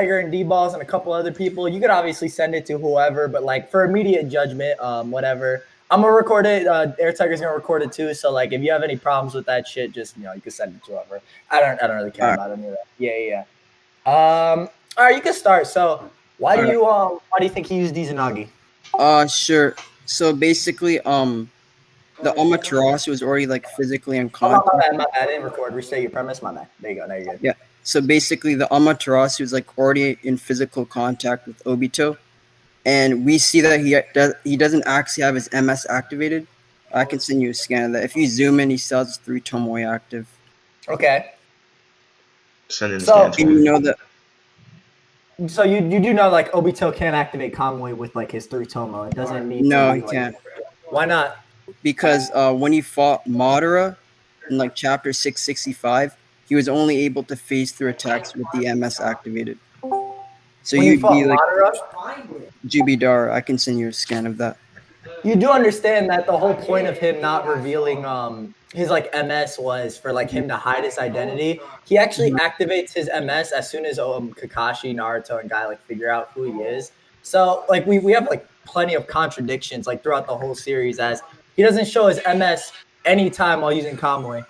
Tiger and D-Balls and a couple other people. You could obviously send it to whoever, but like for immediate judgment, whatever. I'm gonna record it. Air Tiger's gonna record it too. So like, if you have any problems with that shit, just you can send it to whoever. I don't really care about any of that. Yeah. All right, you can start. So why do you think he used Izanagi? Sure. So basically, the Amaterasu was already like physically in Oh, contact. my bad. I didn't record. Restate your premise. My bad. There you go. Now you're good. Yeah. So basically, the Amaterasu was like already in physical contact with Obito, and we see that he doesn't actually have his MS activated. I can send you a scan of that. If you zoom in, he still has his 3 Tomoe active. Okay. Send in the So, scans And for you me. know that so you do know like Obito can't activate Kamui with like his 3 Tomo. It doesn't need to no, be he like. can't, Why not? because when he fought Madara in like chapter 665, he was only able to phase through attacks with the MS activated. So When he you'd fought be like Madara, Jubidar. I can send you a scan of that. you do understand that the whole point of him not revealing his like MS was for like him to hide his identity. He actually Mhm. activates his MS as soon as Kakashi, Naruto, and Guy like figure out who he is. So like we have like plenty of contradictions like throughout the whole series as he doesn't show his MS anytime while using Kamui.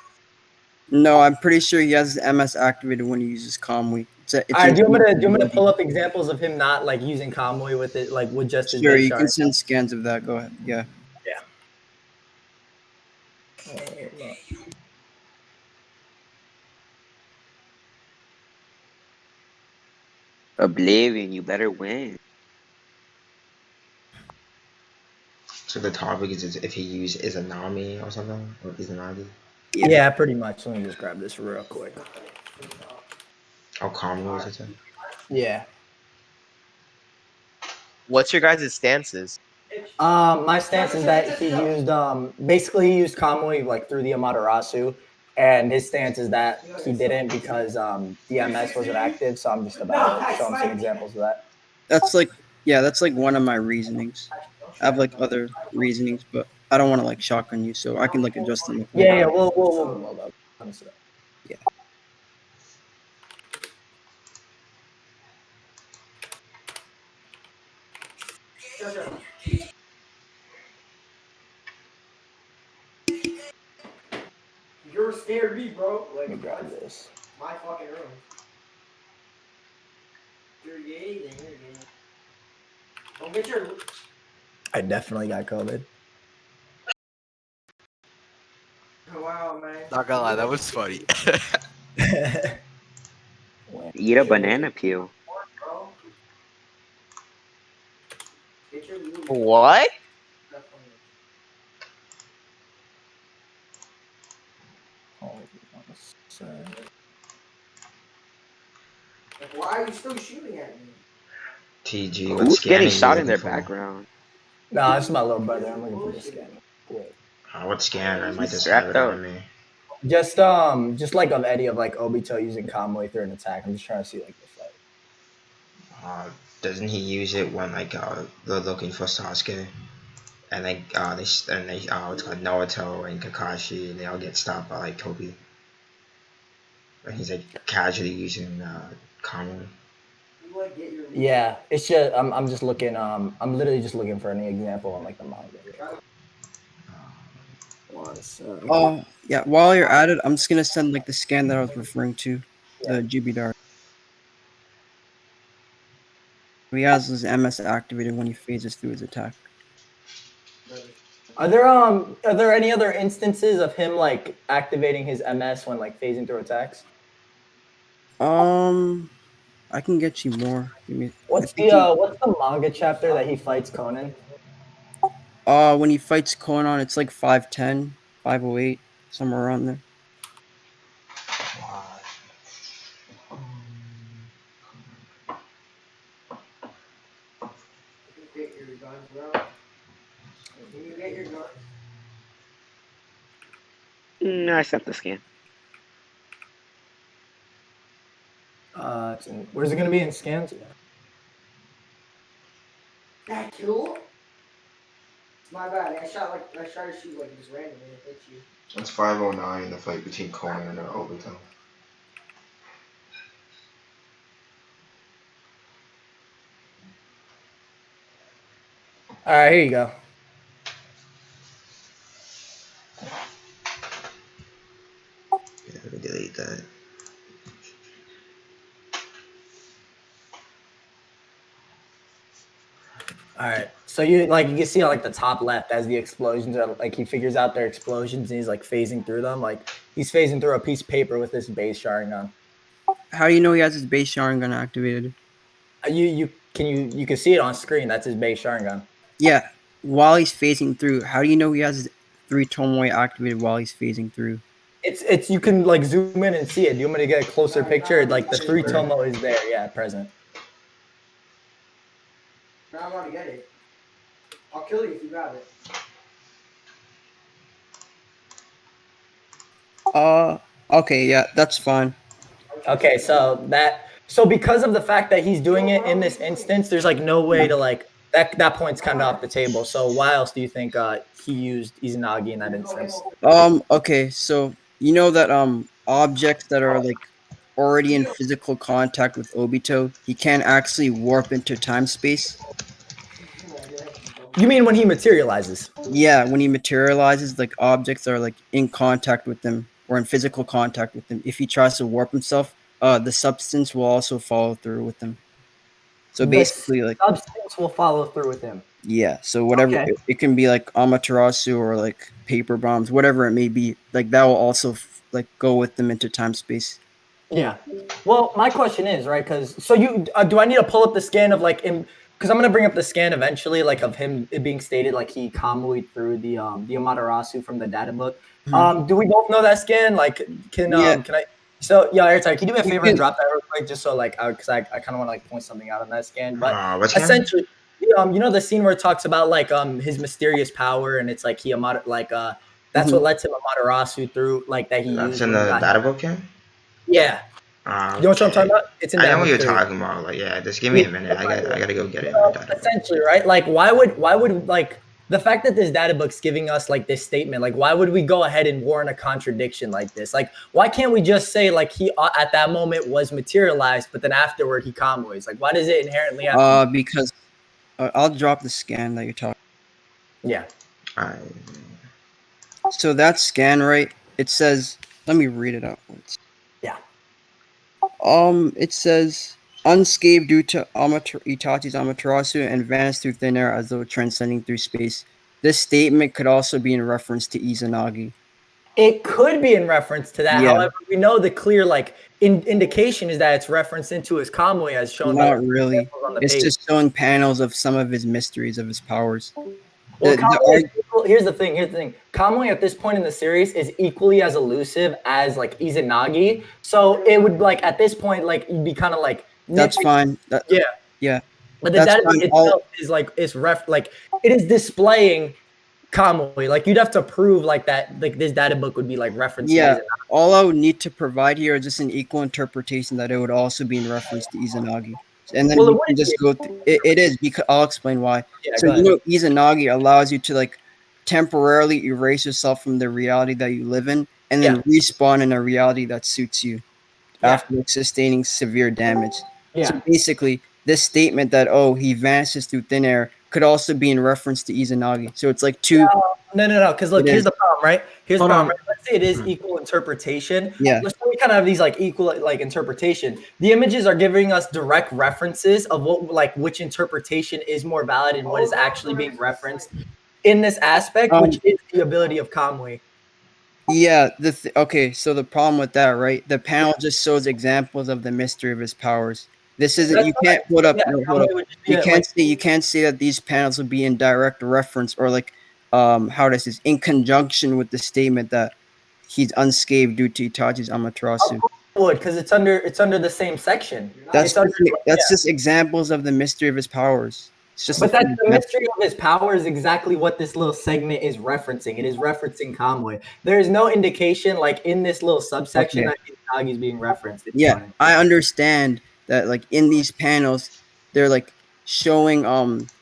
No, I'm pretty sure he has his MS activated when he uses Kamui. It's All right, an do you want me to ability. pull up examples of him not like using Kamui with it like with just his Sure, base you can shard? send scans of that. Go ahead. Yeah. Yeah. Oblivion, you better win. So the topic is if he used Izanami or something, or Izanagi. Yeah. Yeah, pretty much. Let me just grab this real quick. How common was it? Yeah. What's your guys' stances? My stance is that he used basically he used Kamui like through the Amaterasu, and his stance is that he didn't because the MS wasn't active. So I'm just about to show him some examples of that. That's like one of my reasonings. I have like other reasonings, but I don't want to like shotgun you, so I can like adjust them if Yeah, needed. yeah. We'll hold up. Yeah. You're scared me, bro. Let me grab this. My fucking room. You're gay, then you're gay. Don't get your. I definitely got COVID. Oh, wow, man. Not gonna lie, that was funny. Eat a banana peel. Get your What? Why are you still shooting at me? TG, what Who's scan getting are you shot in looking their for? background? Nah, it's my little brother. I'm looking for this scan. Wait. What scan? I might He's just have it strapped on up. me. Just like of Eddie of like Obito using Kamui through an attack. I'm just trying to see like the fight. Doesn't he use it when like they're looking for Sasuke, and they what's called Naruto and Kakashi, and they all get stopped by like Tobi, and he's like casually using Kamui. Yeah, it's just I'm just looking I'm literally just looking for any example on like the manga. Yeah. While you're at it, I'm just gonna send like the scan that I was referring to, the Jubidar. He has his MS activated when he phases through his attack. Are there any other instances of him like activating his MS when like phasing through attacks? I can get you more. Give me. I What's think he. what's the manga chapter that he fights Conan? When he fights Konan, it's like 510, 508, somewhere around there. I sent the scan. Where's it gonna be in scans? That kill? My bad. I tried to shoot like just randomly and hit you. It's 509 in the fight between Conan and Obito. All right, here you go. Yeah, let me delete that. All right. So you can see on like the top left as the explosions are like he figures out their explosions and he's like phasing through them. Like he's phasing through a piece of paper with this base Sharingan. How do you know he has his base Sharingan activated? You can see it on screen. That's his base Sharingan. Yeah, while he's phasing through, how do you know he has his three Tomoe activated while he's phasing through? It's you can like zoom in and see it. Do you want me to get a closer picture? Like the three Sure. Tomo is there, yeah, present. Now I'm gonna get it. I'll kill you if you grab it. Okay, yeah, that's fine. Okay, so because of the fact that he's doing it in this instance, there's like no way to like that point's kind of off the table. So why else do you think he used Izanagi in that instance? Okay, so you know that objects that are like already in physical contact with Obito, he can't actually warp into time space. You mean when he materializes? Yeah, when he materializes, like objects are like in contact with them or in physical contact with him. If he tries to warp himself, the substance will also follow through with him. So The basically, like substance will follow through with him. yeah, so whatever Okay. it can be like Amaterasu or like paper bombs, whatever it may be, like that will also like go with them into time space. Yeah. Well, my question is right because so you do I need to pull up the scan of like him because I'm gonna bring up the scan eventually like of him it being stated like he Kamui through the Amaterasu from the data book. Mhm. Do we both know that scan? Like Yeah, can I? So yeah, Airtime, can you do me a you favor and can. drop that real quick just so like because I kind of want to like point something out on that scan. But What's him? essentially, you know the scene where it talks about like his mysterious power and it's like that's what Mhm. lets him Amaterasu through like that he That's used in when he the got data book, yeah? yeah. You know what I'm talking Okay. about? It's in I know that what book you're too. talking about. Like, yeah, just give me Yeah, a minute. I gotta go get it in my well, data book. essentially, right? Like, why would like the fact that this data book's giving us like this statement? Like, why would we go ahead and warrant a contradiction like this? Like, why can't we just say like he at that moment was materialized, but then afterward he convoys? Like, why does it inherently have to? Because I'll drop the scan that you're talking. Yeah, Alright. So that scan, right? It says, let me read it out. yeah. It says unscathed due to Itachi's Amaterasu and vanished through thin air as though transcending through space. This statement could also be in reference to Izanagi. It could be in reference to that. Yeah, However, we know the clear like indication is that it's referenced into his Kamui as shown by the not really. examples on the It's page. just showing panels of some of his mysteries of his powers. Well, The Kamui is equal. Here's the thing. Here's the thing. Kamui at this point in the series is equally as elusive as like Izanagi. So it would like at this point like you'd be kind of like That's nitpicking. fine. Yeah, Yeah, but the that's data book fine. All itself is like it's ref like it is displaying Kamui. Like you'd have to prove like that like this data book would be like referencing Yeah, Izanagi. all I would need to provide here is just an equal interpretation that it would also be in reference to Izanagi. And then Well, it we can wouldn't be. just go through it is because I'll explain why. Yeah, So go you ahead. know Izanagi allows you to like temporarily erase yourself from the reality that you live in and Yeah, then respawn in a reality that suits you yeah, after like, sustaining severe damage. So yeah. basically this statement that oh he vanishes through thin air could also be in reference to Izanagi. So it's like two No. Because it look, here's is the problem, right? Here's the Hold problem, on. right? Let's say it is Hmm. equal interpretation. yeah. Let's say we kind of have these like equal like interpretation. The images are giving us direct references of what like which interpretation is more valid and what is actually being referenced in this aspect, which Um is the ability of Kamui. Yeah, okay, so the problem with that, right? The panel just shows examples of the mystery of his powers. This isn't That's you can't fine. hold up, Yeah, no, hold up. Kamui would just be like You can't say that these panels would be in direct reference or like how does this in conjunction with the statement that he's unscathed due to Itachi's of Amaterasu. course it would because it's under the same section. It's under That's just examples of the mystery of his powers. It's just a But that's few the examples. mystery of his power is exactly what this little segment is referencing. It is referencing Kamui. There is no indication, like in this little subsection, Okay. that Izanagi is being referenced. If you Yeah, want to. I understand that like in these panels, they're like showing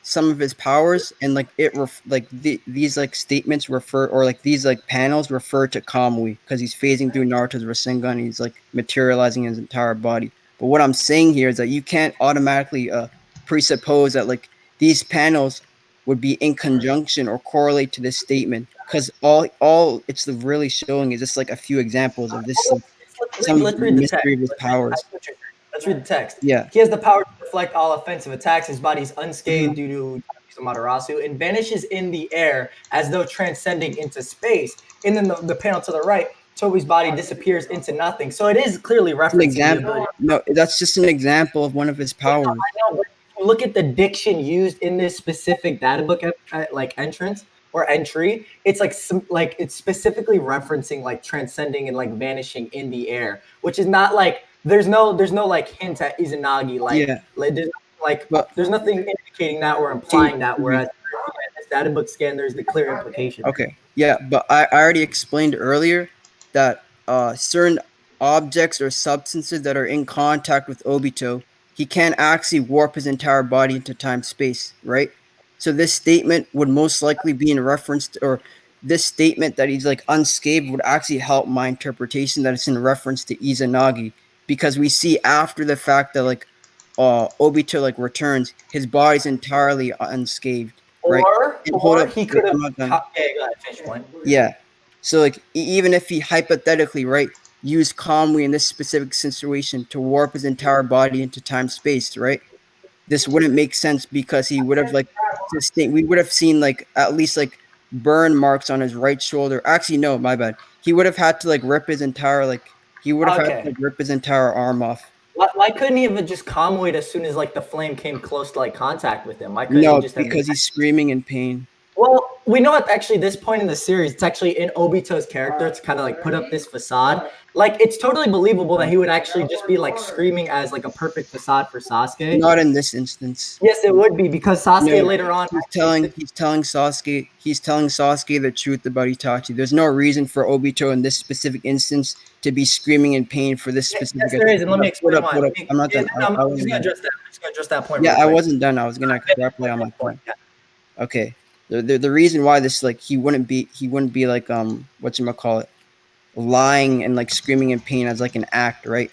some of his powers and like these like statements refer or like these like panels refer to Kamui because he's phasing through Naruto's Rasengan. He's like materializing his entire body. But what I'm saying here is that you can't automatically presuppose that like these panels would be in conjunction or correlate to this statement, because all it's really showing is just like a few examples of this like, some Let's read the text. mystery of his powers. Let's read the text. Yeah. He has the power to deflect all offensive attacks. His body is unscathed due to Amaterasu and vanishes in the air as though transcending into space. And then the panel to the right, Toby's body disappears into nothing. So it is clearly An referencing the example. ability. No, that's just an example of one of his powers. I know, but if you look at the diction used in this specific data book like entrance or entry, it's like it's specifically referencing like transcending and like vanishing in the air, which is not like there's no like hint at Izanagi Yeah. But there's nothing indicating that or implying that. Whereas in this data book scan, there's the clear implication. okay, yeah, but I already explained earlier that certain objects or substances that are in contact with Obito, he can't actually warp his entire body into time space, right? So this statement would most likely be in reference to, or this statement that he's like unscathed would actually help my interpretation that it's in reference to Izanagi, because we see after the fact that like Obito like returns, his body's entirely unscathed, right? Hold Or up, he wait, could have. I'm not done. Yeah, go ahead, finish point. Yeah. So like even if he hypothetically, right, used Kamui in this specific situation to warp his entire body into time space, right? This wouldn't make sense because he would have like sustained, we would have seen like at least like burn marks on his right shoulder. Actually, no, my bad. He would have had to like rip his entire like he would have had to Okay. like, rip his entire arm off. Why couldn't he have just Kamui as soon as like the flame came close to like contact with him? Why couldn't he No, just have? because he's screaming in pain. Well, we know at actually this point in the series, it's actually in Obito's character to kind of like put up this facade. Like it's totally believable that he would actually just be like screaming as like a perfect facade for Sasuke. Not in this instance. Yes, it would be because Sasuke No, later on he's telling Sasuke the truth about Itachi. There's no reason for Obito in this specific instance to be screaming in pain for this specific. Yes, there is, and let me explain why. Hold up. I'm not done. I'm just gonna address that. I'm just gonna address that point. Yeah, Real I quick. wasn't done. I was gonna extrapolate on my point. Okay. The reason why this like he wouldn't be like whatchamacallit, lying and like screaming in pain as like an act, right?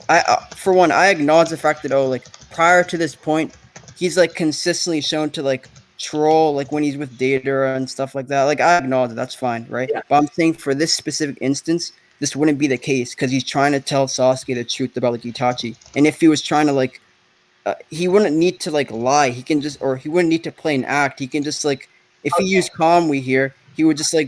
I for one, I acknowledge the fact that like prior to this point, he's like consistently shown to like troll like when he's with Data and stuff like that. Like I acknowledge that, that's fine, right? Yeah. But I'm saying for this specific instance, this wouldn't be the case because he's trying to tell Sasuke the truth about like Itachi, and if he was trying to like, he wouldn't need to like lie. He can just, or he wouldn't need to play an act. He can just like, if he used Kamui here, he would just like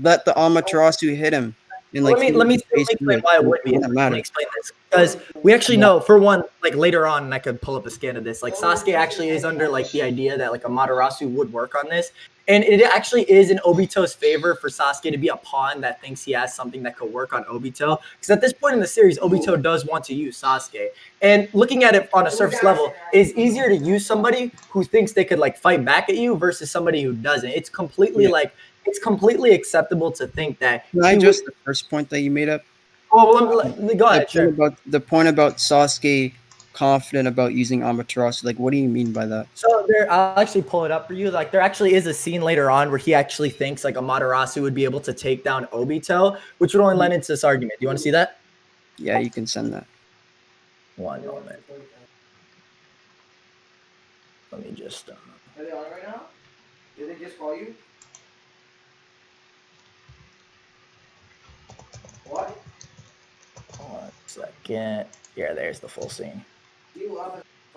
let the Amaterasu hit him. And like Let me explain why it would be. Doesn't Let matter. me explain this because we actually know for one, like later on, and I could pull up a scan of this. Like Sasuke actually is under like the idea that like Amaterasu would work on this, and it actually is in Obito's favor for Sasuke to be a pawn that thinks he has something that could work on Obito. Because at this point in the series, Obito does want to use Sasuke, and looking at it on a surface level, it's easier to use somebody who thinks they could like fight back at you versus somebody who doesn't. It's completely like. It's completely acceptable to think that. Can I address the first point that you made up? Oh, well, go ahead. Sure. The point about Sasuke confident about using Amaterasu. Like, what do you mean by that? So I'll actually pull it up for you. Like, there actually is a scene later on where he actually thinks like Amaterasu would be able to take down Obito, which would only lend into this argument. Do you want to see that? Yeah, you can send that. One moment. Let me just. Are they on right now? Did they just call you? What? One second. Yeah, there's the full scene.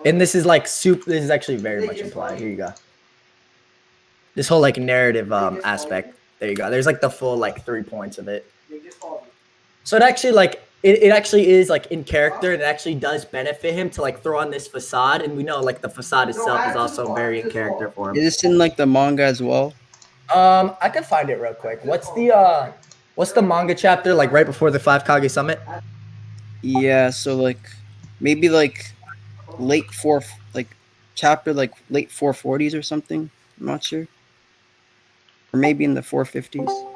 And this is like soup. This is actually very much implied. Here you go. This whole like narrative aspect. There you go. There's like the full like 3 points of it. So it actually like it actually is like in character, and it actually does benefit him to like throw on this facade. And we know like the facade itself is also very in character for him. Is this in like the manga as well? I could find it real quick. What's the manga chapter like right before the 5 Kage summit? Yeah, so like maybe like chapter like late 440s or something. I'm not sure. Or maybe in the 450s.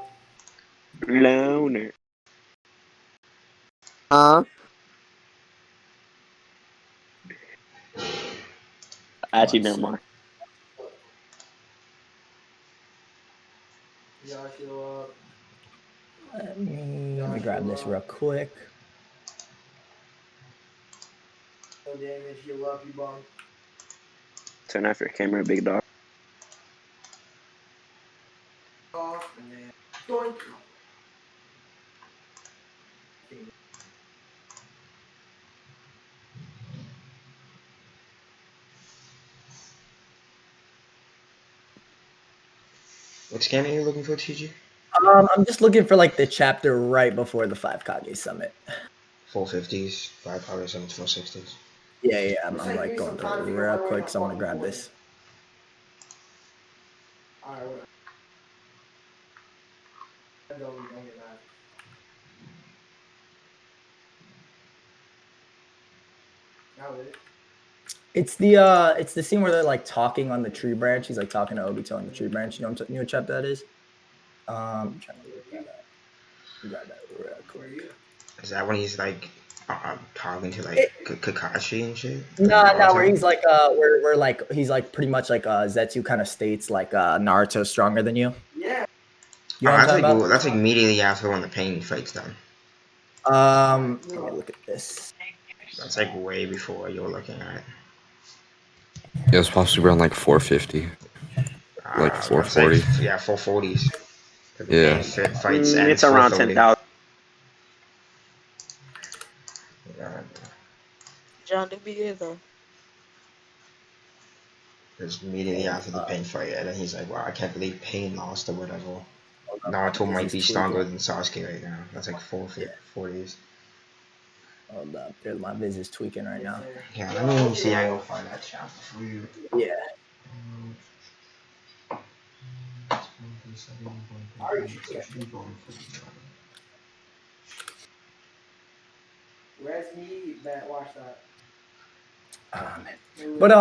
Loner. Huh? Actually, never mind. Let me grab this real quick. No damage, you lucky bum. Turn off your camera, big dog. What scan are you looking for, TG? I'm just looking for like the chapter right before the 5 Kage summit. 450s, 5 powder 7s, 460s. Yeah, I'm like going through it real quick, so I'm gonna grab this. Alright, whatever. Don't get mad. Now it is. It's the scene where they're like talking on the tree branch. He's like talking to Obito on the tree branch. You know what chapter that is? I'm trying to look that up. Grab that real quick. Is that when he's like talking to like Kakashi and shit? Nah, Naruto? where he's like where like he's like pretty much like Zetsu kind of states like Naruto's stronger than you. Yeah. You know what I'm talking about? That's like immediately after when the pain fight's done. Let me look at this. That's like way before you're looking at it. It was possibly around like 450, like That's 440. like, yeah, 440s. The Yeah. pain fights ends It's around 430. 10,000. Yeah, John do be good though. it's immediately after the pain fight, and then he's like, "Wow, I can't believe Pain lost or whatever." Naruto might be stronger than Sasuke right now. That's like 440s. Hold up, dude, my viz is tweaking right now. Yeah, let me see. I go find that chapter for you. Yeah. Where's me that watch that? But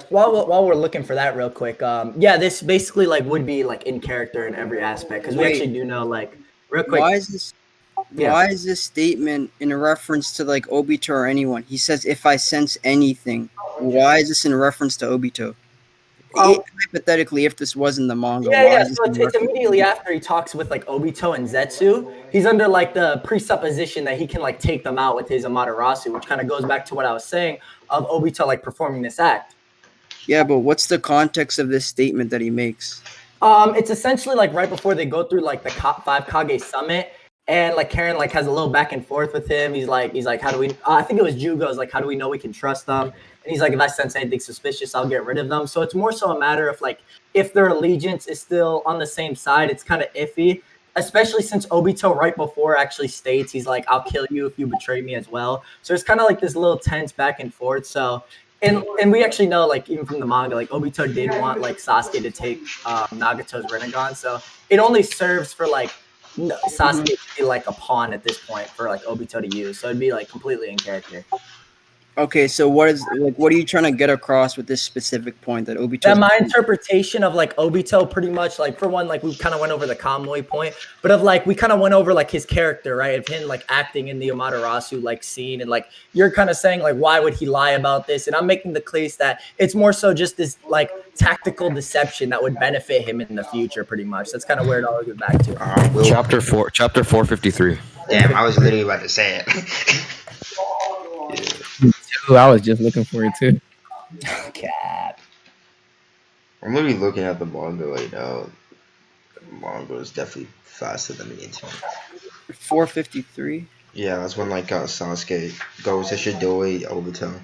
while we're looking for that real quick, yeah, this basically like would be like in character in every aspect because we Wait. actually do know like real quick. Why is this statement in reference to like Obito or anyone? He says, "If I sense anything." Why is this in reference to Obito? Hypothetically, if this was in the manga, why Yeah. is this So in it's reference immediately after he talks with like Obito and Zetsu. He's under like the presupposition that he can like take them out with his Amaterasu, which kind of goes back to what I was saying of Obito like performing this act. Yeah, but what's the context of this statement that he makes? It's essentially like right before they go through like the 5 Kage summit, and like Karen like has a little back and forth with him. He's like, how do we? I think it was Jugo's like, how do we know we can trust them? And he's like, if I sense anything suspicious, I'll get rid of them. So it's more so a matter of like if their allegiance is still on the same side. It's kind of iffy, especially since Obito right before actually states he's like, I'll kill you if you betray me as well. So it's kind of like this little tense back and forth. So. And we actually know, like, even from the manga, like, Obito did want, like, Sasuke to take Nagato's Rinnegan. So it only serves for, like, Sasuke to be, like, a pawn at this point for, like, Obito to use. So it'd be, like, completely in character. Okay, so what are you trying to get across with this specific point that Obito? That my interpretation of like Obito, pretty much like for one, like we kind of went over the Kamui point, but of like we kind of went over like his character, right? Of him like acting in the Amaterasu like scene, and like you're kind of saying like why would he lie about this? And I'm making the case that it's more so just this like tactical deception that would benefit him in the future, pretty much. That's kind of where it all goes back to. Chapter 453. Damn, I was literally about to say it. Too, I was just looking for it too. Cap. I'm literally looking at the manga right now. The manga is definitely faster than the internet. 453. Yeah, that's when like Sasuke goes to Shidori Obito.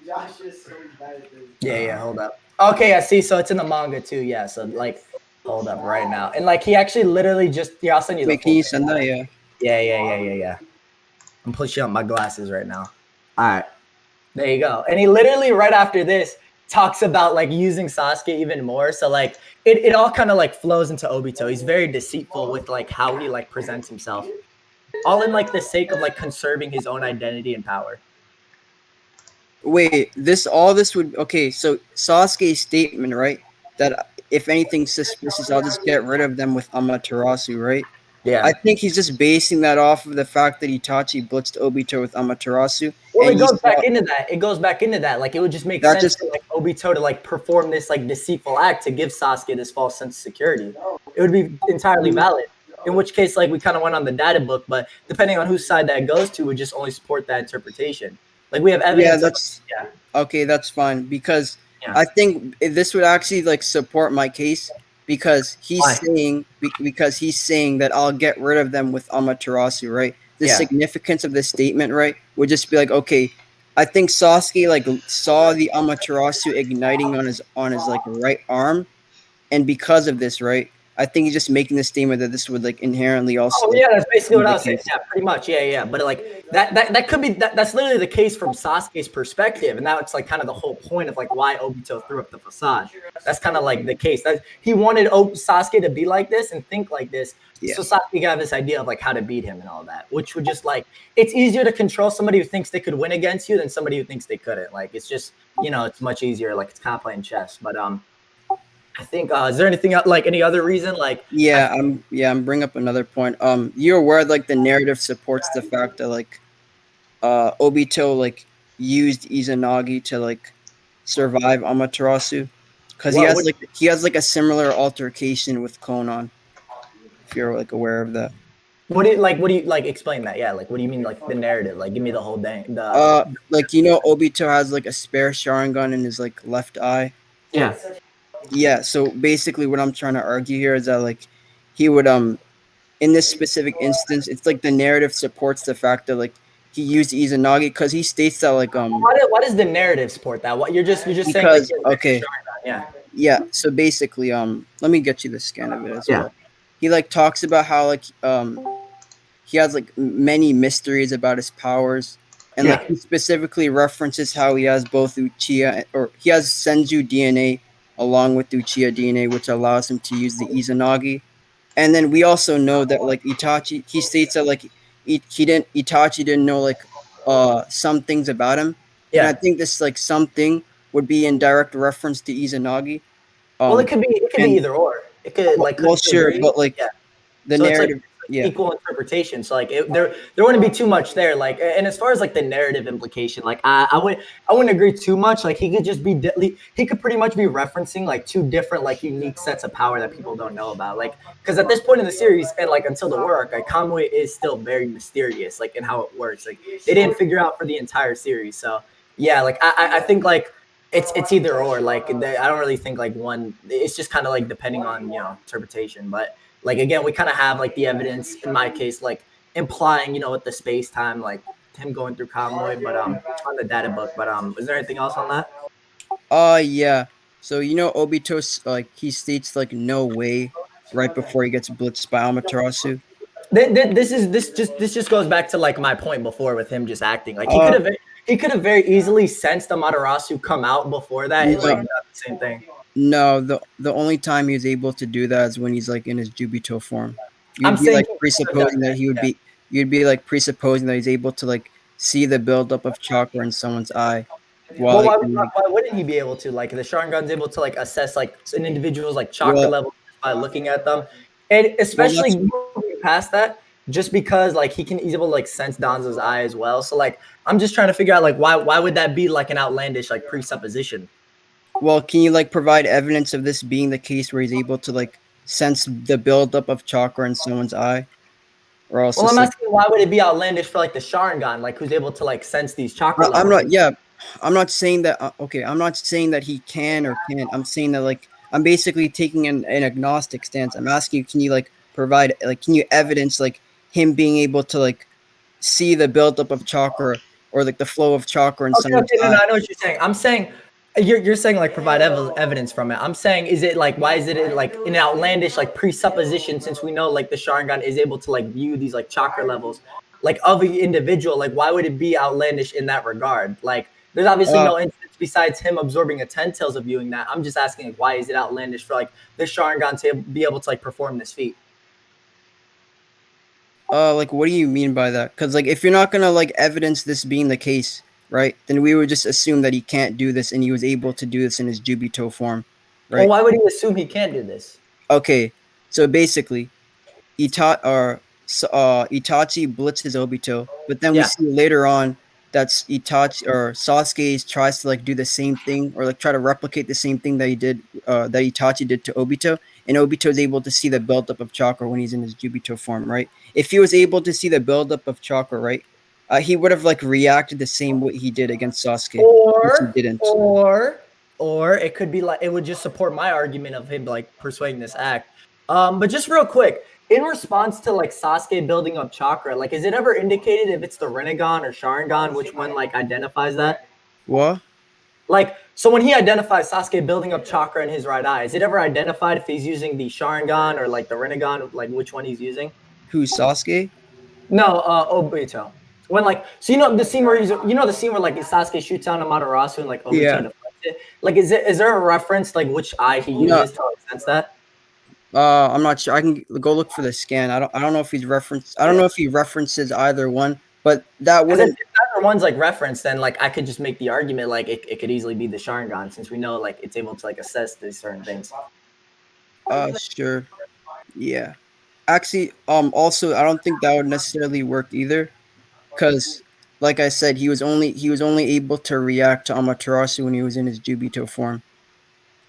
Josh is so bad at this. Yeah, hold up. Okay, I see. So it's in the manga too. Yeah, so like, hold up right now. And like he actually literally just, yeah, I'll send you the Wait, can you send that? Yeah. Yeah. I'm pushing up my glasses right now. All right. There you go. And he literally right after this talks about like using Sasuke even more. So like it all kind of like flows into Obito. He's very deceitful with like how he like presents himself. All in like the sake of like conserving his own identity and power. Wait, all this would okay. So Sasuke's statement, right? That if anything's suspicious, I'll just get rid of them with Amaterasu, right? Yeah. I think he's just basing that off of the fact that Itachi blitzed Obito with Amaterasu. Well, and it goes back into that. It goes back into that. Like it would just make sense for like Obito to like perform this like deceitful act to give Sasuke this false sense of security. It would be entirely valid. In which case, like we kind of went on the data book, but depending on whose side that goes to, would just only support that interpretation. Like we have evidence. Okay. That's fine because I think this would actually like support my case because he's saying that I'll get rid of them with Amaterasu, right? The significance of this statement, right, would just be like, okay, I think Sasuke like saw the Amaterasu igniting on his like right arm, and because of this, right, I think he's just making the statement that this would like inherently also. Oh Like, yeah, that's basically be what I the was saying. case. Yeah, pretty much. Yeah. But like that could be that's literally the case from Sasuke's perspective, and that's like kind of the whole point of like why Obito threw up the facade. That's kind of like the case that he wanted Sasuke to be like this and think like this, Yeah. so Sasuke got this idea of like how to beat him and all that, which would just like it's easier to control somebody who thinks they could win against you than somebody who thinks they couldn't. Like it's just it's much easier. Like it's kind of playing chess. But I think is there anything like any other reason like I'm bring up another point. You're aware like the narrative supports the fact that like Obito like used Izanagi to like survive Amaterasu because what what he has like a similar altercation with Konan. If you're like aware of that. what do you like explain that? Yeah, like what do you mean like the narrative? Like give me the whole thing. Like Obito has like a spare Sharingan in his like left eye. Yeah. Yeah, so basically what I'm trying to argue here is that like he would in this specific instance, it's like the narrative supports the fact that like he used Izanagi because he states that like Why does the narrative support that? What you're just saying like because you're okay, yeah. yeah, so basically let me get you the scan of it as Yeah. well. He like talks about how like he has like many mysteries about his powers, and like Yeah. he specifically references how he has both Uchiha or he has Senju DNA along with Uchiha DNA, which allows him to use the Izanagi. And then we also know that like Itachi, he states that like he didn't Itachi didn't know like some things about him, and I Yeah. think this like something would be in direct reference to Izanagi. Well, Um, it could be and either or. It could like could well, be a sure, very but like yeah. the So it's like narrative, yeah. equal interpretation. So like there wouldn't be too much there. Like and as far as like the narrative implication, like I wouldn't agree too much. Like he could just be he could pretty much be referencing like two different like unique sets of power that people don't know about. Like because at this point in the series and like until the work, like Kamui is still very mysterious like in how it works. Like they didn't figure out for the entire series. So yeah, like I think like it's either or like I don't really think like one it's just kind of like depending on interpretation but like again we kind of have like the evidence in my case like implying with the space time like him going through Kamui but on the data book but is there anything else on that? Yeah. So Obito's like he states like no way right before he gets blitzed by Amaterasu. This just goes back to like my point before with him just acting like Uh he could have very easily sensed Amaterasu come out before that and like no, done the same thing. no, the only time he's able to do that is when he's like in his Jubito form. I'm You'd be saying like he could have done presupposing that that, he would yeah. be you'd be like presupposing that he's able to like see the buildup of chakra in someone's eye while Well, he and, like why wouldn't he be able to? Like the Sharingan's able to like assess like an individual's like chakra well level just by looking at them, and well especially that's moving past that, just because like he's able to like sense Danzo's eye as well. So like I'm just trying to figure out like why would that be like an outlandish like presupposition? well can you like provide evidence of this being the case where he's able to like sense the buildup of chakra in someone's eye? Or else Well, I'm it's like asking why would it be outlandish for like the Sharingan, like who's able to like sense these chakra I'm levels? not. Yeah, I'm not saying that. Okay, I'm not saying that he can or can't. I'm saying that like I'm basically taking an agnostic stance. I'm asking you, can you like provide like can you evidence like him being able to like see the buildup of chakra or like the flow of chakra in Okay, someone's okay, no, eye? I know what you're saying. I'm saying you're saying like provide evidence from it. I'm saying is it like why is it like an outlandish like presupposition since we know like the Sharingan is able to like view these like chakra levels like of an individual like why would it be outlandish in that regard? Like there's obviously Uh, no instance besides him absorbing a 10 tails of viewing that. I'm just asking like why is it outlandish for like the Sharingan to be able to like perform this feat? like what do you mean by that? Because like if you're not gonna like evidence this being the case, right? Then we would just assume that he can't do this and he was able to do this in his Jubito form, Well, right? why would he assume he can't do this? Okay, so basically Itachi blitzes Obito, but then we Yeah. see later on that's Itachi or Sasuke tries to like do the same thing or like try to replicate the same thing that that Itachi did to Obito, and Obito is able to see the buildup of chakra when he's in his Jubito form, right? If he was able to see the buildup of chakra, right, he would have like reacted the same way he did against Sasuke, which he Or didn't. or or it could be like it would just support my argument of him like persuading this act. But just real quick, in response to like Sasuke building up chakra, like is it ever indicated if it's the Rinnegan or Sharingan, which one like identifies that? What? Like, so when he identifies Sasuke building up chakra in his right eye, is it ever identified if he's using the Sharingan or like the Rinnegan, like which one he's using? Who's Sasuke? No, Obito. When like, so you know the scene where the scene where like Sasuke shoots down Amaterasu and like Obito Yeah. deflects it. Like, is there a reference like which eye he No. uses to like sense that? I'm not sure. I can go look for the scan. I don't know if he's referenced. I don't know if he references either one, but that Because if wouldn't. either one's like referenced, then like I could just make the argument like it could easily be the Sharingan since we know like it's able to like assess these certain things. Sure. Yeah. Actually, also I don't think that would necessarily work either, because, like I said, he was only able to react to Amaterasu when he was in his Jubito form,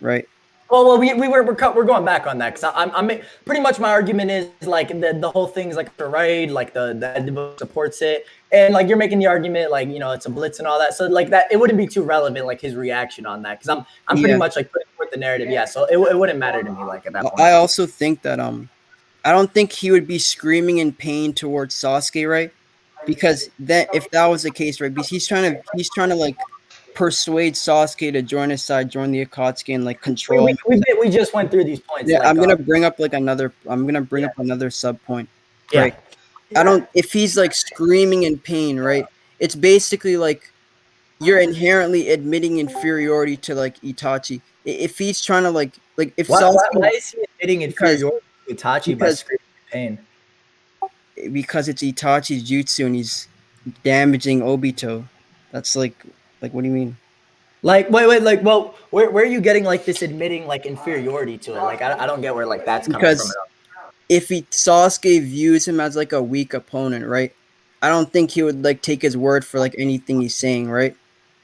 right? Well, we're going back on that because I'm pretty much my argument is like the whole thing's like a raid, like the book supports it, and like you're making the argument like it's a blitz and all that, so like that it wouldn't be too relevant like his reaction on that because I'm pretty Yeah. much like putting forth the narrative, yeah. So it wouldn't matter to me like at that point. I also think that I don't think he would be screaming in pain towards Sasuke, right? Because then if that was the case, right? Because he's trying to like persuade Sasuke to join his side, join the Akatsuki, and like control him. We just went through these points. Yeah, Like, I'm gonna bring up another sub point, yeah. right? I don't if he's like screaming in pain, right? It's basically like you're inherently admitting inferiority to like Itachi. If he's trying to like if Why Sasuke is he admitting because inferiority to Itachi by because screaming in pain? because it's Itachi's jutsu and he's damaging Obito. That's like what do you mean? Like, wait, like, well, where are you getting like this admitting like inferiority to it? Like, I don't get where like that's coming from. Because if Sasuke views him as like a weak opponent, right? I don't think he would like take his word for like anything he's saying, right?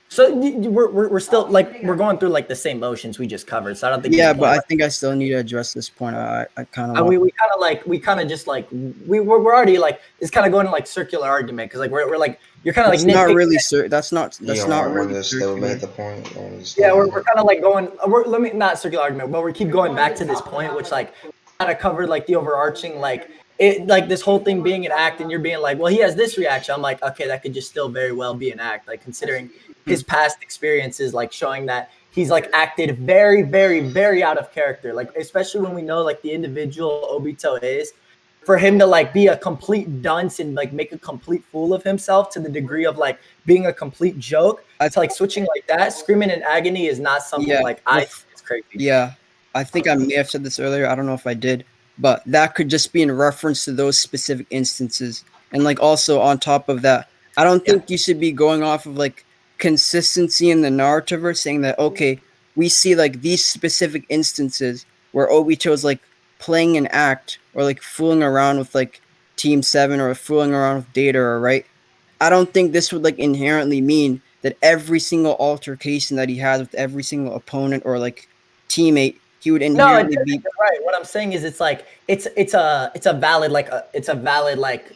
So we're still like we're going through like the same motions we just covered. So I don't think Yeah, the but point. I think I still need to address this point. I kind of We want. kind of just like we're already like it's kind of going to like circular argument because like we're like you're kind of like That's not nitpicking. really You that's not don't really understand circular. made the point. You don't Yeah, understand. we're kind of like going. Let me not circular argument, but we keep going back to this point, which like kind of covered like the overarching like it like this whole thing being an act, and you're being like, well, he has this reaction. I'm like, okay, that could just still very well be an act, like considering his past experiences, like showing that he's like acted very, very, very out of character, like especially when we know like the individual Obito is. For him to like be a complete dunce and like make a complete fool of himself to the degree of like being a complete joke I to like switching like that, screaming in agony is not something Yeah, like I think is crazy. yeah. I think I may have said this earlier. I don't know if I did, but that could just be in reference to those specific instances. And like also on top of that, I don't Yeah. think you should be going off of like consistency in the Narutoverse, saying that okay, we see like these specific instances where Obito's like playing an act or like fooling around with like Team Seven or fooling around with Data, or right? I don't think this would like inherently mean that every single altercation that he has with every single opponent or like teammate, he would No, it inherently doesn't. be. You're right. What I'm saying is, it's like it's a valid it's a valid like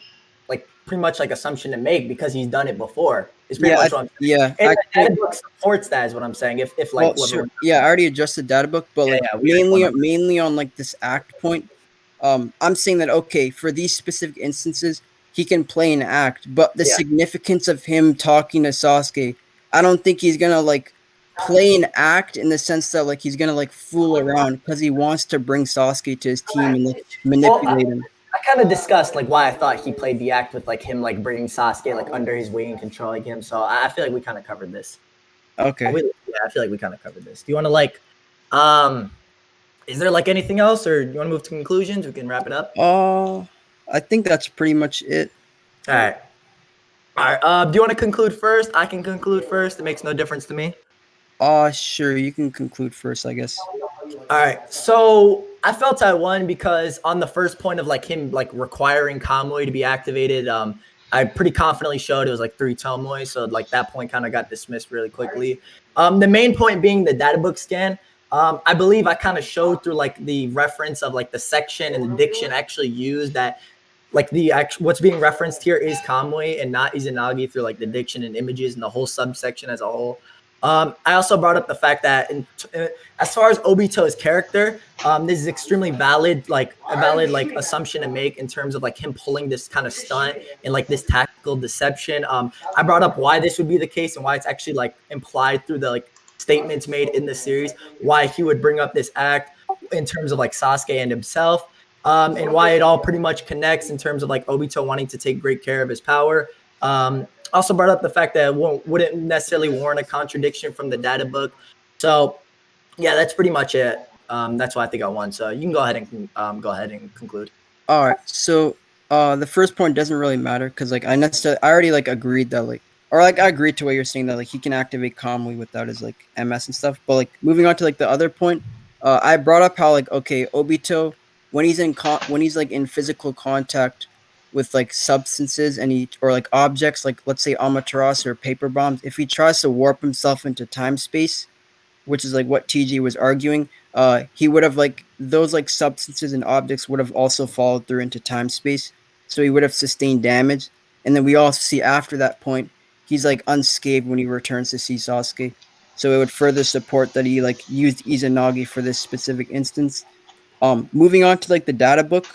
pretty much like assumption to make because he's done it before. Is pretty much what I'm saying. Yeah, And the actually, data book supports that. Is what I'm saying. If like well, whoever. sure. Yeah, I already adjusted data book, but Yeah, like yeah, we already went over. mainly on like this act point. I'm saying that okay, for these specific instances, he can play an act, but the Yeah. significance of him talking to Sasuke, I don't think he's gonna like play an act in the sense that like he's gonna like fool around because he wants to bring Sasuke to his team and like Well, manipulate him. I kind of discussed like why I thought he played the act with like him like bringing Sasuke like under his wing and controlling him. So I feel like we kind of covered this. Okay. Yeah, I feel like we kind of covered this. Do you want to like, um, is there like anything else, or do you want to move to conclusions? We can wrap it up. I think that's pretty much it. All right. All right. Do you want to conclude first? I can conclude first. It makes no difference to me. Sure, you can conclude first, I guess. All right. So I felt I won because on the first point of like him like requiring Kamui to be activated, I pretty confidently showed it was like 3 Tomoe. So like that point kind of got dismissed really quickly. The main point being the data book scan. I believe I kind of showed through like the reference of like the section and the diction actually used that like the actual what's being referenced here is Kamui and not Izanagi through like the diction and images and the whole subsection as a whole. I also brought up the fact that as far as Obito's character, this is extremely valid, like a valid like assumption to make in terms of like him pulling this kind of stunt and like this tactical deception. I brought up why this would be the case and why it's actually like implied through the like statements made in the series, why he would bring up this act in terms of like Sasuke and himself, and why it all pretty much connects in terms of like Obito wanting to take great care of his power. Also brought up the fact that it wouldn't necessarily warrant a contradiction from the data book. So yeah, that's pretty much it. That's why I think I won. So you can go ahead and conclude. All right. So the first point doesn't really matter because like I already like agreed that like or like I agreed to what you're saying that like he can activate Kamui without his like MS and stuff. But like moving on to like the other point, I brought up how like okay, Obito when when he's like in physical contact with like substances and he or like objects like let's say Amaterasu or paper bombs, if he tries to warp himself into time space, which is like what TG was arguing, he would have like those like substances and objects would have also followed through into time space, so he would have sustained damage. And then we also see after that point, he's like unscathed when he returns to see Sasuke. So it would further support that he like used Izanagi for this specific instance. Moving on to like the data book,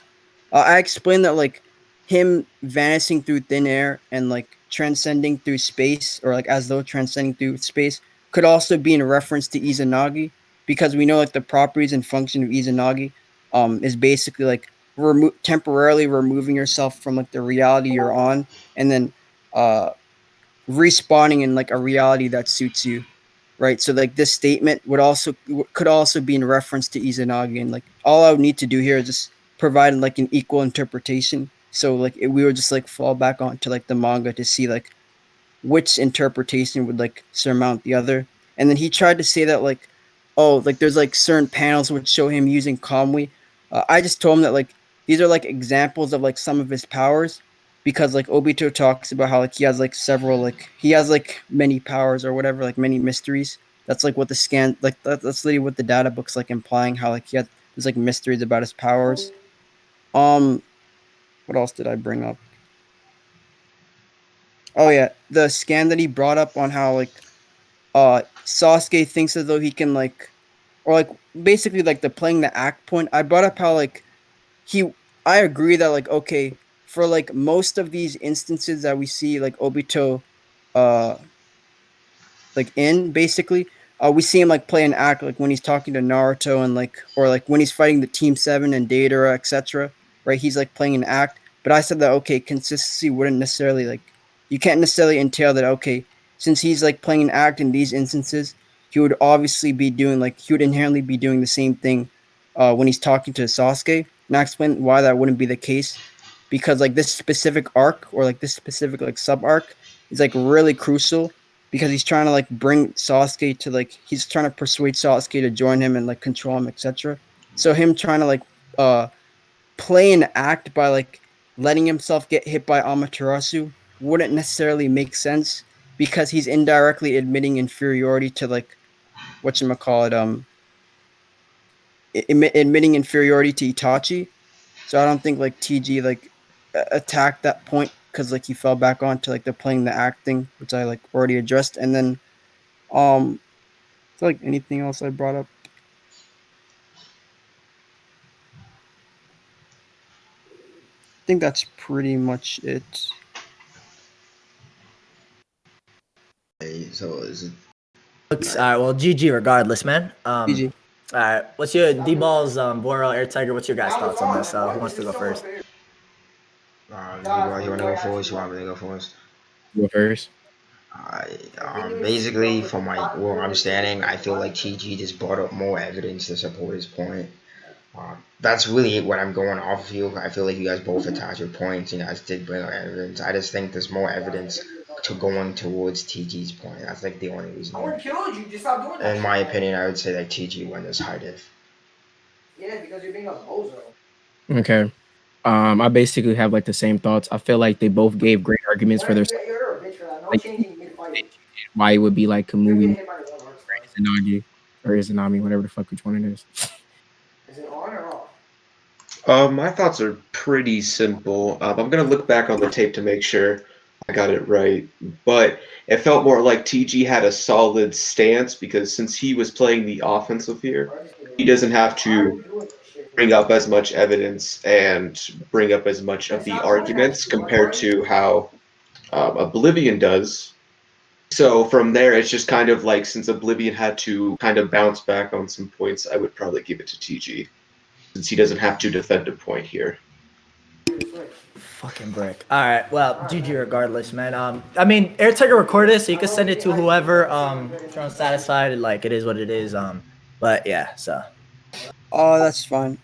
I explained that like him vanishing through thin air and like transcending through space, or like as though transcending through space, could also be in reference to Izanagi because we know like the properties and function of Izanagi is basically like temporarily removing yourself from like the reality you're on and then uh respawning in like a reality that suits you, right? So like this statement could also be in reference to Izanagi, and like all I would need to do here is just provide like an equal interpretation. So like we would just like fall back onto like the manga to see like which interpretation would like surmount the other. And then he tried to say that like, oh, like there's like certain panels which show him using Kamui. I just told him that like these are like examples of like some of his powers because like Obito talks about how like he has like several like he has like many powers or whatever like many mysteries. That's like what the scan like that's literally what the data book's like implying how like there's like mysteries about his powers. Um, what else did I bring up? Oh yeah, the scan that he brought up on how like Sasuke thinks as though he can like or like basically like the playing the act point. I brought up how like he I agree that like okay, for like most of these instances that we see like Obito uh like in basically we see him like play an act like when he's talking to Naruto and like or like when he's fighting the Team 7 and Deidara, etc., right? He's like playing an act. But I said that okay, consistency wouldn't necessarily like you can't necessarily entail that okay, since he's like playing an act in these instances, he would obviously be doing like he would inherently be doing the same thing when he's talking to Sasuke. And I explain why that wouldn't be the case because like this specific arc or like this specific like sub arc is like really crucial because he's trying to like bring Sasuke to like he's trying to persuade Sasuke to join him and like control him, etc. So him trying to like uh play an act by like letting himself get hit by Amaterasu wouldn't necessarily make sense because he's indirectly admitting inferiority to like what you call it admitting inferiority to Itachi. So I don't think like TG like attacked that point because like he fell back onto like the playing the acting, which I like already addressed, and then um like anything else I brought up. I think that's pretty much it. Hey, so is it All right, well, GG regardless, man. GG. All right, what's your D-Balls, Boro, Air Tiger? What's your guys' thoughts on this? Who wants to go first? you wanna go first? You want me to go first? Go first. I basically from my well understanding, I feel like TG just brought up more evidence to support his point. That's really what I'm going off of you. I feel like you guys both attach your points. You guys did bring up evidence. I just think there's more evidence to going towards TG's point. That's like the only reason. I would have killed you. Just stop doing that. In my opinion, I would say that TG won this high diff. Yeah, because you're being a bozo. Okay. I basically have like the same thoughts. I feel like they both gave great arguments for their side, You're a bitch for that. No like changing mid-fight. why it would be like You're getting Kamui hit by the one arc or star. Izanagi or Izanami, whatever the fuck which one it is. Is it on or off? My thoughts are pretty simple. I'm gonna look back on the tape to make sure I got it right, but it felt more like TG had a solid stance because since he was playing the offensive here, he doesn't have to bring up as much evidence and bring up as much of the arguments compared to how Oblivion does. So from there, it's just kind of like since Oblivion had to kind of bounce back on some points, I would probably give it to TG since he doesn't have to defend a point here. Fucking brick. All right. Well, GG regardless, man. I mean, Air Tiger recorded it, so you can send it to whoever. If you're unsatisfied, like it is what it is. But yeah. So. Oh, that's fine.